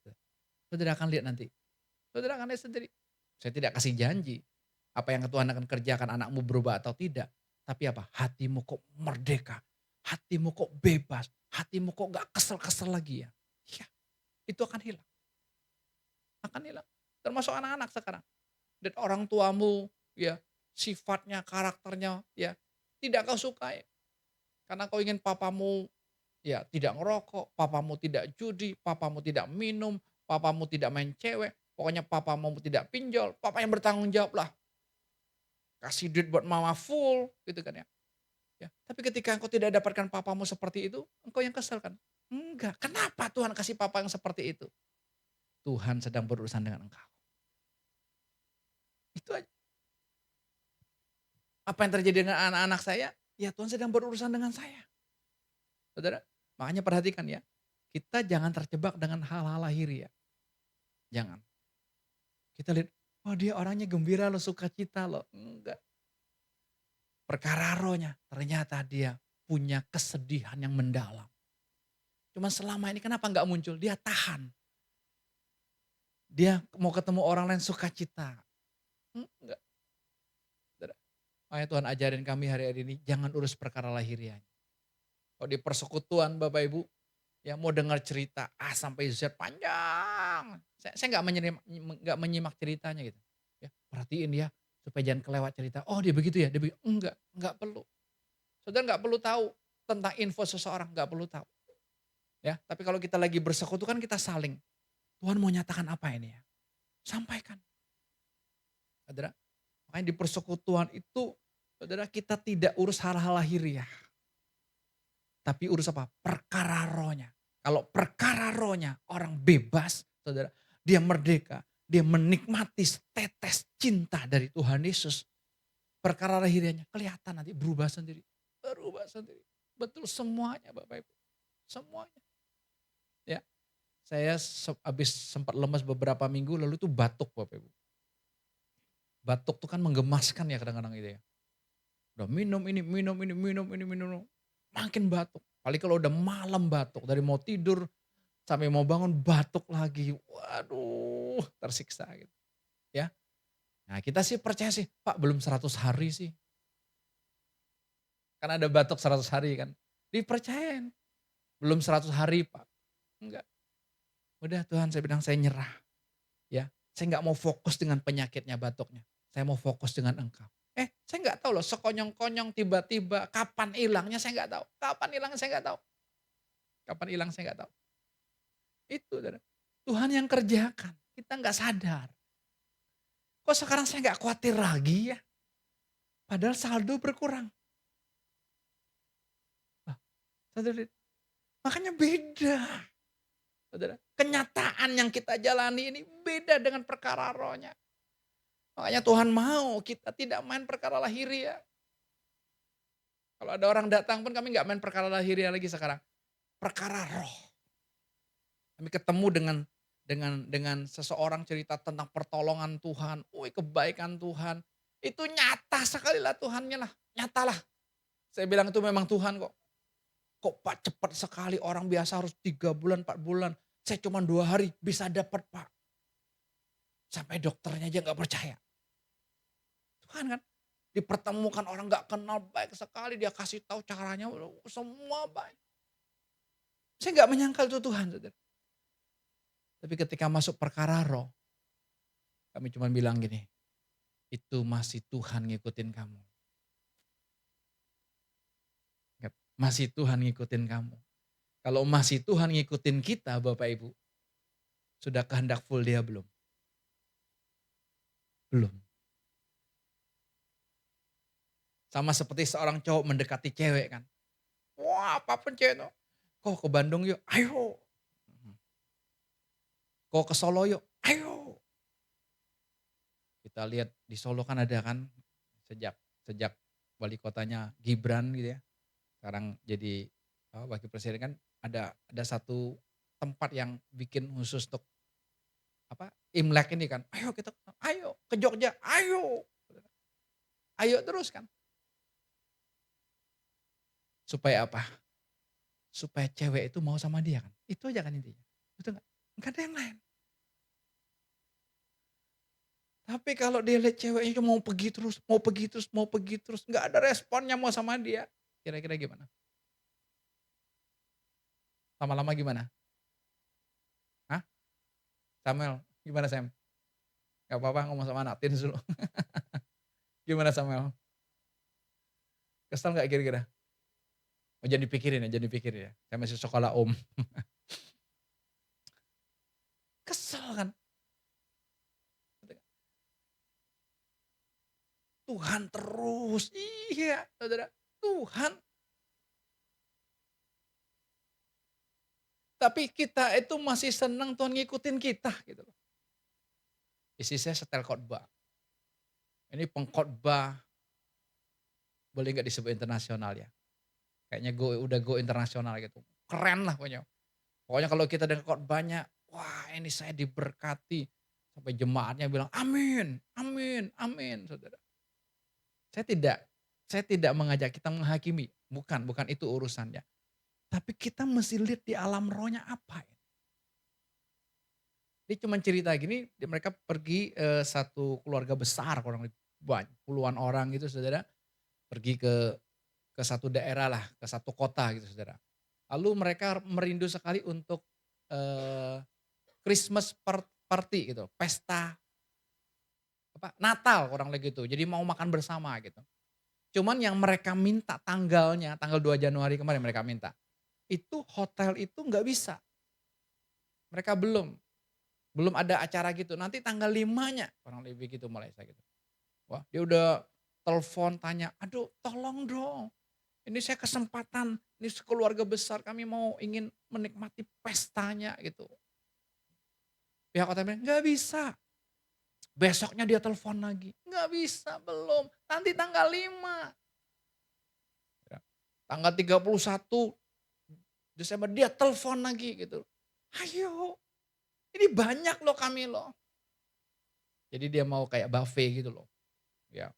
Saudara akan lihat nanti. Saudara akan lihat sendiri. Saya tidak kasih janji. Apa yang Tuhan akan kerjakan anakmu berubah atau tidak. Tapi apa? Hatimu kok merdeka. Hatimu kok bebas. Hatimu kok gak kesel-kesel lagi ya. Ya, itu akan hilang. Akan hilang. Termasuk anak-anak sekarang. Dan orang tuamu ya sifatnya, karakternya ya tidak kau sukai. Karena kau ingin papamu ya tidak ngerokok, papamu tidak judi, papamu tidak minum, papamu tidak main cewek, pokoknya papamu tidak pinjol, papa yang bertanggung jawab lah. Kasih duit buat mama full gitu kan ya. Ya, tapi ketika engkau tidak dapatkan papamu seperti itu, engkau yang kesel kan? Enggak, kenapa Tuhan kasih papa yang seperti itu? Tuhan sedang berurusan dengan engkau. Itu aja. Apa yang terjadi dengan anak-anak saya? Ya Tuhan sedang berurusan dengan saya. Saudara, makanya perhatikan ya. Kita jangan terjebak dengan hal-hal lahiriah. Jangan. Kita lihat, oh dia orangnya gembira loh, sukacita loh. Enggak. Perkara rohnya, ternyata dia punya kesedihan yang mendalam. Cuma selama ini kenapa enggak muncul? Dia tahan. Dia mau ketemu orang lain sukacita. Enggak. Saudara, makanya Tuhan ajarin kami hari-hari ini, jangan urus perkara lahiriah. Kalau di persekutuan Bapak Ibu, ya mau dengar cerita A sampai Z panjang. Saya nggak menyimak ceritanya gitu. Ya, perhatiin ya supaya jangan kelewat cerita. Oh dia begitu ya, dia begitu. Enggak perlu. Saudara nggak perlu tahu tentang info seseorang, nggak perlu tahu. Ya, tapi kalau kita lagi bersekutu kan kita saling. Tuhan mau nyatakan apa ini ya? Sampaikan. Saudara, makanya di persekutuan itu, saudara kita tidak urus hal-hal lahiriah. Tapi urus apa? Perkara rohnya. Kalau perkara rohnya orang bebas, saudara, dia merdeka, dia menikmati tetes cinta dari Tuhan Yesus. Perkara lahiriahnya kelihatan nanti berubah sendiri. Berubah sendiri. Betul semuanya Bapak Ibu. Semuanya. Ya, saya habis sempat lemas beberapa minggu lalu itu batuk Bapak Ibu. Batuk tuh kan menggemaskan ya kadang-kadang gitu ya. Udah minum ini, minum ini, minum ini, minum. Makin batuk. Paling kalau udah malam batuk. Dari mau tidur sampai mau bangun batuk lagi. Waduh tersiksa gitu. Ya. Nah kita sih percaya sih. Pak belum 100 hari sih. Kan ada batuk 100 hari kan. Dipercayain. Belum 100 hari Pak. Enggak. Udah Tuhan saya bilang saya nyerah. Ya. Saya nggak mau fokus dengan penyakitnya batuknya. Saya mau fokus dengan Engkau. Saya nggak tahu loh sekonyong-konyong tiba-tiba kapan hilangnya saya nggak tahu. Kapan hilangnya saya nggak tahu. Kapan hilang saya nggak tahu. Itu saudara. Tuhan yang kerjakan. Kita nggak sadar. Kok sekarang saya nggak khawatir lagi ya? Padahal saldo berkurang. Lah, saudara, makanya beda. Saudara, kenyataan yang kita jalani ini beda dengan perkara rohnya. Makanya Tuhan mau kita tidak main perkara lahiriah. Kalau ada orang datang pun kami nggak main perkara lahiriah lagi sekarang. Perkara roh. Kami ketemu dengan seseorang cerita tentang pertolongan Tuhan. Wih, kebaikan Tuhan. Itu nyata sekali lah Tuhannya lah. Nyatalah. Saya bilang itu memang Tuhan kok. Kok Pak cepat sekali, orang biasa harus 3 bulan, 4 bulan. Saya cuma 2 hari bisa dapat Pak. Sampai dokternya aja nggak percaya. Tuhan kan. Dipertemukan orang nggak kenal baik sekali. Dia kasih tahu caranya. Semua baik. Saya nggak menyangkal itu Tuhan. Saudara. Tapi ketika masuk perkara roh. Kami cuma bilang gini. Itu masih Tuhan ngikutin kamu. Masih Tuhan ngikutin kamu. Kalau masih Tuhan ngikutin kita Bapak Ibu. Sudah kehendak full dia belum? Belum. Sama seperti seorang cowok mendekati cewek kan. Wah apapun cewek itu. Kok ke Bandung yuk, ayo. Kok ke Solo yuk, ayo. Kita lihat di Solo kan ada kan. Sejak wali kotanya Gibran gitu ya. Sekarang jadi wakil presiden kan ada satu tempat yang bikin khusus untuk Imlek ini kan. Ayo kita ayo ke Jogja, ayo. Ayo terus kan. Supaya apa? Supaya cewek itu mau sama dia kan. Itu aja kan intinya. Betul enggak? Enggak ada yang lain. Tapi kalau dia lihat ceweknya cuma mau pergi terus, mau pergi terus, mau pergi terus. Enggak ada responnya mau sama dia. Kira-kira gimana? Lama-lama gimana? Hah? Samuel, gimana Sam? Gak apa-apa ngomong sama anak teens dulu. Gimana Samuel? Kesel gak kira-kira? Oh, jangan dipikirin ya. Saya masih sekolah om. Kesel kan? Tuhan terus. Iya, saudara. Tuhan. Tapi kita itu masih senang Tuhan ngikutin kita gitu loh. Istri saya setel khotbah. Ini pengkhotbah boleh nggak disebut internasional ya? Kayaknya udah go internasional gitu. Keren lah pokoknya. Pokoknya kalau kita dengar khotbahnya, wah ini saya diberkati. Sampai jemaatnya bilang amin, amin, amin saudara. Saya tidak mengajak kita menghakimi. Bukan itu urusannya. Tapi kita mesti lihat di alam rohnya apa ya. Dia cuma cerita gini, mereka pergi satu keluarga besar, kurang lebih puluhan orang gitu saudara. Pergi ke satu daerah lah, ke satu kota gitu saudara. Lalu mereka merindu sekali untuk Christmas party gitu, pesta Natal kurang lebih gitu. Jadi mau makan bersama gitu. Cuman yang mereka minta tanggalnya, tanggal 2 Januari kemarin mereka minta. Itu hotel itu nggak bisa. Mereka belum ada acara gitu. Nanti tanggal 5-nya kurang lebih gitu mulai saya gitu. Wah, dia udah telepon tanya, "Aduh, tolong dong. Ini saya kesempatan, ini sekeluarga besar kami ingin menikmati pestanya," gitu. Pihak hotel bilang, "Nggak bisa." Besoknya dia telepon lagi, "Nggak bisa, belum. Nanti tanggal 5." Ya, tanggal 31 Desember dia telepon lagi gitu. "Ayo, ini banyak loh kami loh." Jadi dia mau kayak buffet gitu loh. Ya,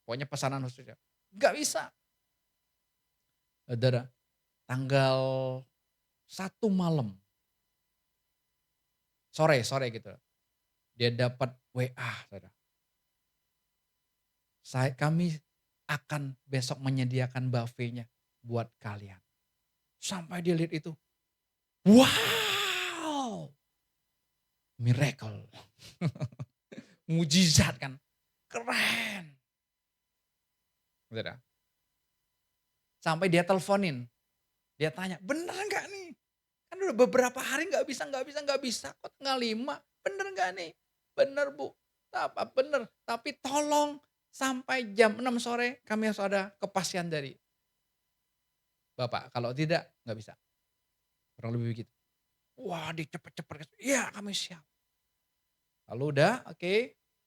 pokoknya pesanan khusus ya. Nggak bisa. Saudara, tanggal 1 malam, sore gitu. Dia dapat WA, saudara. Kami akan besok menyediakan buffetnya buat kalian. Sampai dia lihat itu. Wow! Miracle. Mujizat kan. Keren. Saudara. Sampai dia teleponin. Dia tanya, bener nggak nih? Kan udah beberapa hari nggak bisa. Kok tanggal 5? Bener nggak nih? Bener bu. Apa bener? Tapi tolong sampai jam 6 sore kami harus ada kepastian dari Bapak. Kalau tidak nggak bisa. Kurang lebih begitu. Wah dia cepet-cepet. Iya kami siap. Lalu udah oke.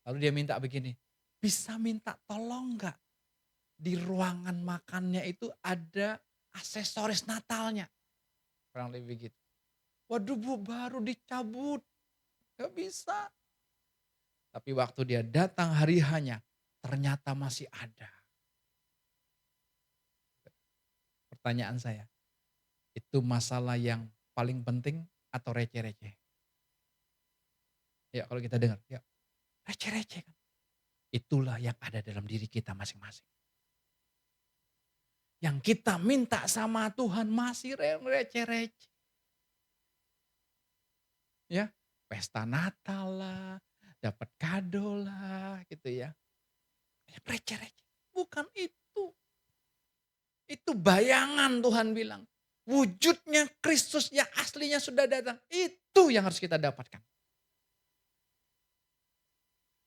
Lalu dia minta begini. Bisa minta tolong nggak? Di ruangan makannya itu ada aksesoris Natalnya. Kurang lebih begitu. Waduh bu baru dicabut. Gak bisa. Tapi waktu dia datang hari hanya ternyata masih ada. Pertanyaan saya, itu masalah yang paling penting atau receh-receh? Ya kalau kita dengar, ya receh-receh kan. Itulah yang ada dalam diri kita masing-masing. Yang kita minta sama Tuhan masih receh-receh. Ya, pesta Natal lah, dapat kado lah gitu ya. Yang receh-receh. Bukan itu. Itu bayangan Tuhan bilang. Wujudnya Kristus yang aslinya sudah datang. Itu yang harus kita dapatkan.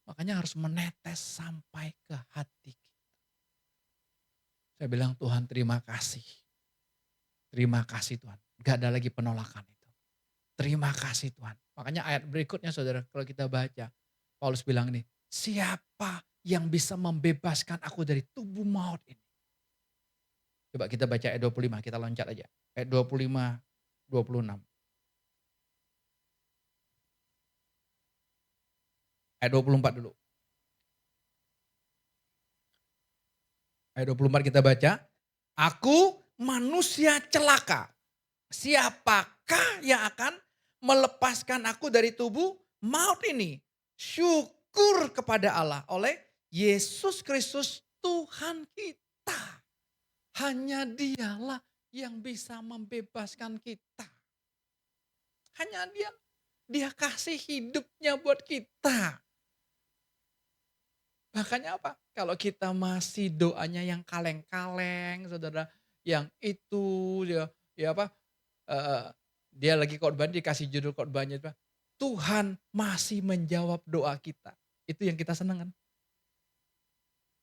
Makanya harus menetes sampai ke hati kita. Saya bilang Tuhan terima kasih. Terima kasih Tuhan. Gak ada lagi penolakan itu. Terima kasih Tuhan. Makanya ayat berikutnya saudara kalau kita baca. Paulus bilang nih. Siapa yang bisa membebaskan aku dari tubuh maut ini. Coba kita baca ayat 25. Kita loncat aja. Ayat 25, 26. Ayat 24 dulu. Ayat 24 kita baca. Aku manusia celaka. Siapakah yang akan melepaskan aku dari tubuh maut ini? Syukur kepada Allah oleh Yesus Kristus Tuhan kita. Hanya dialah yang bisa membebaskan kita. Hanya dia kasih hidupnya buat kita. Makanya apa? Kalau kita masih doanya yang kaleng-kaleng, saudara, yang itu ya apa? eh, dia lagi khotbah dikasih judul khotbahnya itu, Tuhan masih menjawab doa kita. Itu yang kita senang kan?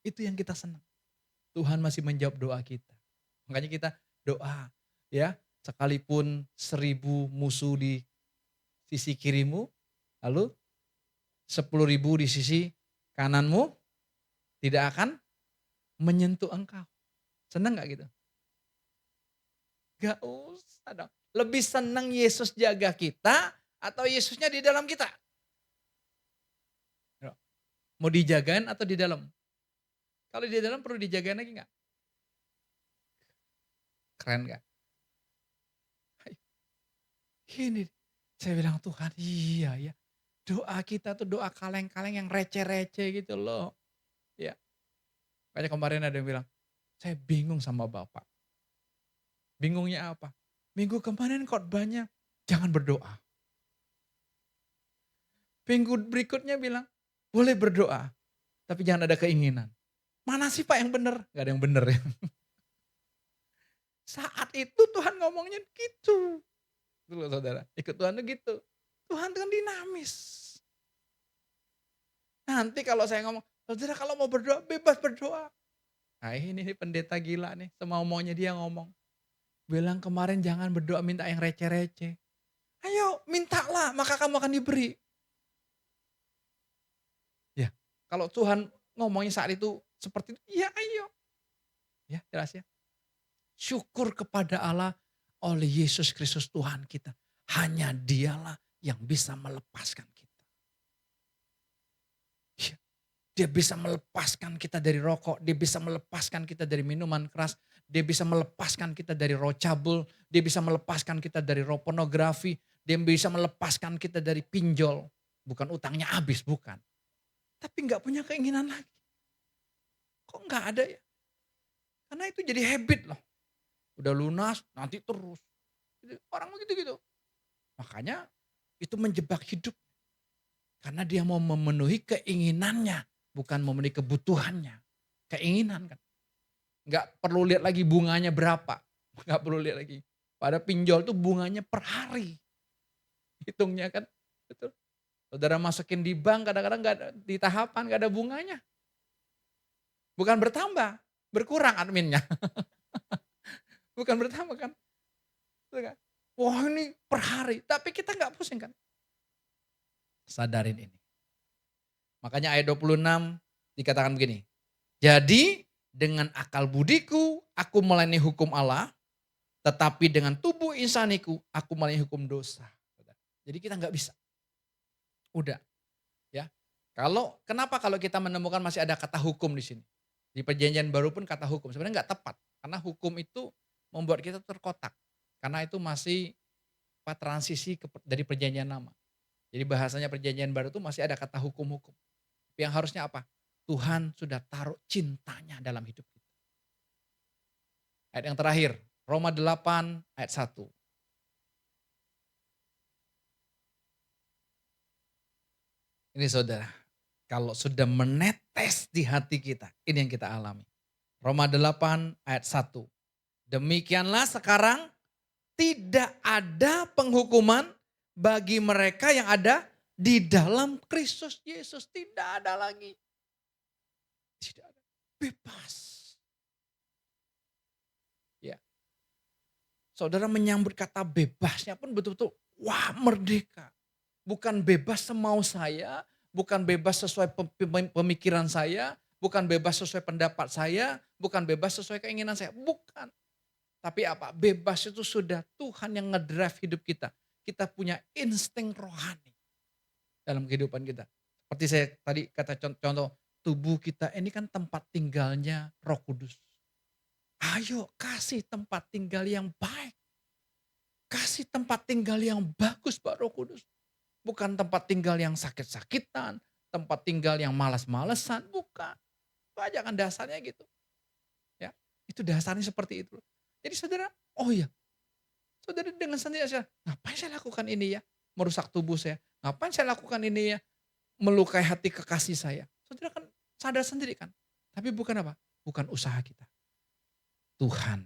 Itu yang kita senang. Tuhan masih menjawab doa kita. Makanya kita doa, ya, sekalipun 1000 musuh di sisi kirimu, lalu 10.000 di sisi kananmu, tidak akan menyentuh engkau. Senang gak gitu? Gak usah dong. Lebih senang Yesus jaga kita atau Yesusnya di dalam kita? Mau dijagain atau di dalam? Kalau di dalam perlu dijagain lagi gak? Keren gak? Gini, saya bilang Tuhan iya ya. Doa kita tuh doa kaleng-kaleng yang receh-receh gitu loh. Ya, kayak kemarin ada yang bilang, saya bingung sama Bapak. Bingungnya apa? Minggu kemarin khotbahnya jangan berdoa. Minggu berikutnya bilang, boleh berdoa, tapi jangan ada keinginan. Mana sih Pak yang benar? Gak ada yang benar ya. Saat itu Tuhan ngomongnya gitu. Tuh saudara, ikut Tuhan tuh gitu. Tuhan kan dinamis. Nanti kalau saya ngomong, saudara kalau mau berdoa, bebas berdoa. Nah ini pendeta gila nih, semau-maunya dia ngomong. Bilang kemarin jangan berdoa minta yang receh-receh. Ayo mintalah, maka kamu akan diberi. Ya, kalau Tuhan ngomongnya saat itu seperti itu, ya ayo. Ya jelas ya. Syukur kepada Allah oleh Yesus Kristus Tuhan kita. Hanya dialah yang bisa melepaskan kita. Ya, dia bisa melepaskan kita dari rokok, dia bisa melepaskan kita dari minuman keras, dia bisa melepaskan kita dari roh cabul, dia bisa melepaskan kita dari roh pornografi, dia bisa melepaskan kita dari pinjol. Bukan utangnya habis, bukan. Tapi gak punya keinginan lagi. Kok gak ada ya? Karena itu jadi habit loh. Udah lunas, nanti terus. Orang begitu gitu. Makanya itu menjebak hidup. Karena dia mau memenuhi keinginannya. bukan memenuhi kebutuhannya, keinginan kan. Nggak perlu lihat lagi bunganya berapa, nggak perlu lihat lagi. Pada pinjol tuh bunganya per hari, hitungnya kan, betul. Saudara masukin di bank kadang-kadang nggak ada, di tahapan nggak ada bunganya. Bukan bertambah, berkurang adminnya, bukan bertambah kan. Betul kan? Wah ini per hari, tapi kita nggak pusing kan. Sadarin ini. Makanya ayat 26 dikatakan begini. Jadi dengan akal budiku aku melayani hukum Allah, tetapi dengan tubuh insaniku aku melayani hukum dosa. Jadi kita nggak bisa. Udah ya. Kenapa kalau kita menemukan masih ada kata hukum di sini? Di perjanjian baru pun kata hukum sebenarnya nggak tepat. Karena hukum itu membuat kita terkotak. Karena itu masih transisi dari perjanjian lama. Jadi bahasanya perjanjian baru itu masih ada kata hukum-hukum. Yang harusnya apa? Tuhan sudah taruh cintanya dalam hidup kita. Ayat yang terakhir, Roma 8 ayat 1. Ini saudara, kalau sudah menetes di hati kita, ini yang kita alami. Roma 8 ayat 1. Demikianlah sekarang tidak ada penghukuman bagi mereka yang ada di dalam Kristus Yesus. Tidak ada lagi. Tidak ada. Bebas. Ya. Saudara menyambut kata bebasnya pun betul-betul wah merdeka. Bukan bebas semau saya, bukan bebas sesuai pemikiran saya, bukan bebas sesuai pendapat saya, bukan bebas sesuai keinginan saya. Bukan. Tapi apa? Bebas itu sudah Tuhan yang ngedrive hidup kita. Kita punya insting rohani dalam kehidupan kita. Seperti saya tadi kata contoh, tubuh kita ini kan tempat tinggalnya Roh Kudus. Ayo kasih tempat tinggal yang baik. Kasih tempat tinggal yang bagus Pak Roh Kudus. Bukan tempat tinggal yang sakit-sakitan, tempat tinggal yang malas-malesan, bukan. Itu aja kan dasarnya gitu. Ya, itu dasarnya seperti itu. Jadi saudara, oh iya, saudara dengan sendiri saja, ngapain saya lakukan ini ya? Merusak tubuh saya. Ngapain saya lakukan ini ya? Melukai hati kekasih saya. Saudara kan sadar sendiri kan. Tapi bukan apa? Bukan usaha kita. Tuhan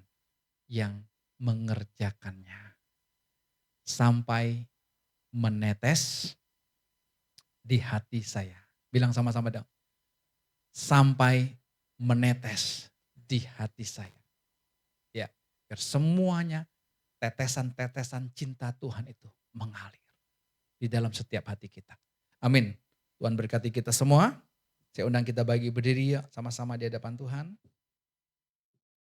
yang mengerjakannya. Sampai menetes di hati saya. Bilang sama-sama dong. Sampai menetes di hati saya. Ya, biar semuanya tetesan-tetesan cinta Tuhan itu mengalir di dalam setiap hati kita. Amin. Tuhan berkati kita semua. Saya undang kita bagi berdiri ya sama-sama di hadapan Tuhan.